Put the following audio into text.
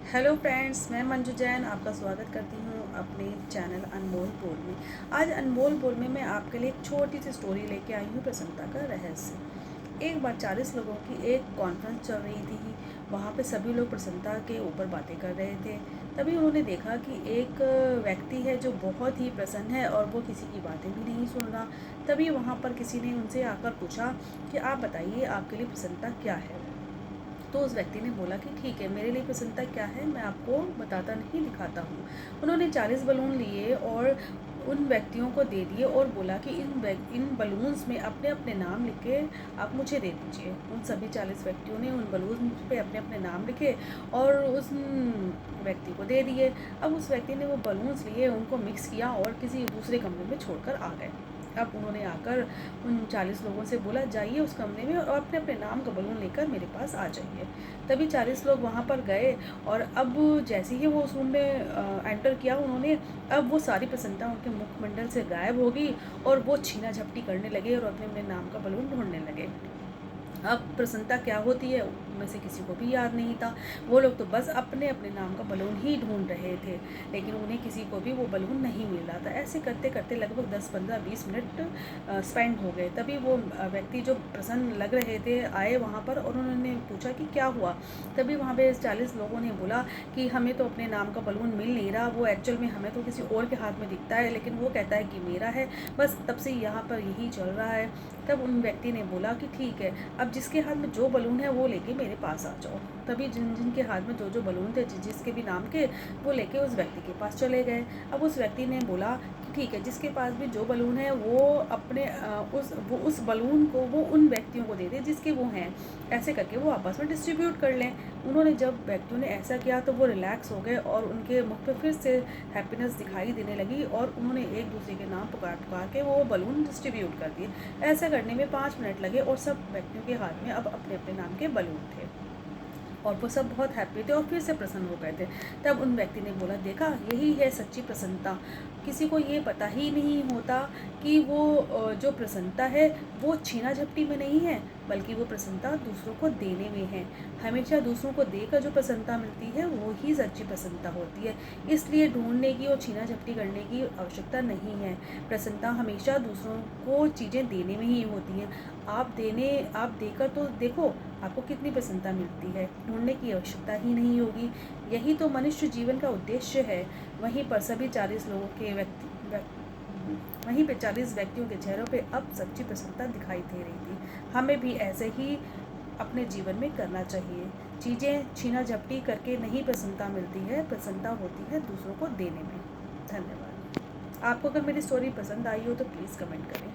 Hello friends, मैं मंजू जैन आपका स्वागत करती हूँ अपने चैनल अनमोल बोल में। आज अनमोल बोल में मैं आपके लिए एक छोटी सी स्टोरी लेके आई हूँ, प्रसन्नता का रहस्य। एक बार 40 लोगों की एक कॉन्फ्रेंस चल रही थी। वहाँ पे सभी लोग प्रसन्नता के ऊपर बातें कर रहे थे। तभी उन्होंने देखा कि एक व्यक्ति है जो बहुत ही प्रसन्न है और वो किसी की बातें भी नहीं सुन रहा। तभी वहाँ पर किसी ने उनसे आकर पूछा कि आप बताइए, आपके लिए प्रसन्नता क्या है। तो उस व्यक्ति ने बोला कि ठीक है, मेरे लिए प्रसन्नता क्या है मैं आपको बताता नहीं, दिखाता हूँ। उन्होंने 40 बलून लिए और उन व्यक्तियों को दे दिए और बोला कि इन बलून्स में अपने अपने नाम लिख के आप मुझे दे दीजिए। उन सभी 40 व्यक्तियों ने उन बलून पे अपने अपने नाम लिखे और उस व्यक्ति को दे दिए। अब उस व्यक्ति ने वो बलून्स लिए, उनको मिक्स किया और किसी दूसरे कमरे में छोड़कर आ गए। अब उन्होंने आकर उन 40 लोगों से बोला, जाइए उस कमरे में और अपने अपने नाम का बलून लेकर मेरे पास आ जाइए। तभी 40 लोग वहाँ पर गए और अब जैसे ही वो उस रूम में एंटर किया उन्होंने, अब वो सारी प्रसन्नता उनके मुखमंडल से गायब हो गई और वो छीना झपटी करने लगे और अपने अपने नाम का बलून ढूंढने लगे। अब प्रसन्नता क्या होती है उनमें से किसी को भी याद नहीं था। वो लोग तो बस अपने अपने नाम का बलून ही ढूंढ रहे थे, लेकिन उन्हें किसी को भी वो बलून नहीं मिल रहा था। ऐसे करते करते लगभग 10-15-20 मिनट स्पेंड हो गए। तभी वो व्यक्ति जो प्रसन्न लग रहे थे आए वहाँ पर और उन्होंने पूछा कि क्या हुआ। तभी वहाँ पे 40 लोगों ने बोला कि हमें तो अपने नाम का बलून मिल नहीं रहा, वो एक्चुअल में हमें तो किसी और के हाथ में दिखता है, लेकिन वो कहता है कि मेरा है। बस तब से यहाँ पर यही चल रहा है। तब उन व्यक्ति ने बोला कि ठीक है, अब जिसके हाथ में जो बलून है वो लेके मेरे पास आ जाओ। तभी जिन जिन के हाथ में जो जो बलून थे, जिसके भी नाम के, वो लेके उस व्यक्ति के पास चले गए। अब उस व्यक्ति ने बोला कि ठीक है, जिसके पास भी जो बलून है वो अपने उस बलून को वो उन व्यक्तियों को दे दे जिसके वो हैं। ऐसे करके वो आपस में डिस्ट्रीब्यूट कर लें। उन्होंने जब व्यक्तियों ने ऐसा किया तो वो रिलैक्स हो गए और उनके मुख पे फिर से हैप्पीनेस दिखाई देने लगी और उन्होंने एक दूसरे के नाम पुकार पुकार के वो बलून डिस्ट्रीब्यूट कर दिए। ऐसा करने में 5 मिनट लगे और सब व्यक्तियों के हाथ में अब अपने अपने नाम के बलून थे और वो सब बहुत हैप्पी थे और फिर से प्रसन्न हो गए थे। तब उन व्यक्ति ने बोला, देखा, यही है सच्ची प्रसन्नता। किसी को ये पता ही नहीं होता कि वो जो प्रसन्नता है वो छीना झपटी में नहीं है, बल्कि वो प्रसन्नता दूसरों को देने में है। हमेशा दूसरों को देकर जो प्रसन्नता मिलती है वो ही सच्ची प्रसन्नता होती है। इसलिए ढूंढने की और छीना झपटी करने की आवश्यकता नहीं है। प्रसन्नता हमेशा दूसरों को चीज़ें देने में ही होती हैं। आप देकर तो देखो आपको कितनी प्रसन्नता मिलती है। ढूंढने की आवश्यकता ही नहीं होगी। यही तो मनुष्य जीवन का उद्देश्य है। वहीं पर सभी 40 लोगों के वहीं पे 40 व्यक्तियों के चेहरों पे अब सच्ची प्रसन्नता दिखाई दे रही थी। हमें भी ऐसे ही अपने जीवन में करना चाहिए। चीज़ें छीना झपटी करके नहीं प्रसन्नता मिलती है, प्रसन्नता होती है दूसरों को देने में। धन्यवाद। आपको अगर मेरी स्टोरी पसंद आई हो तो प्लीज़ कमेंट करें।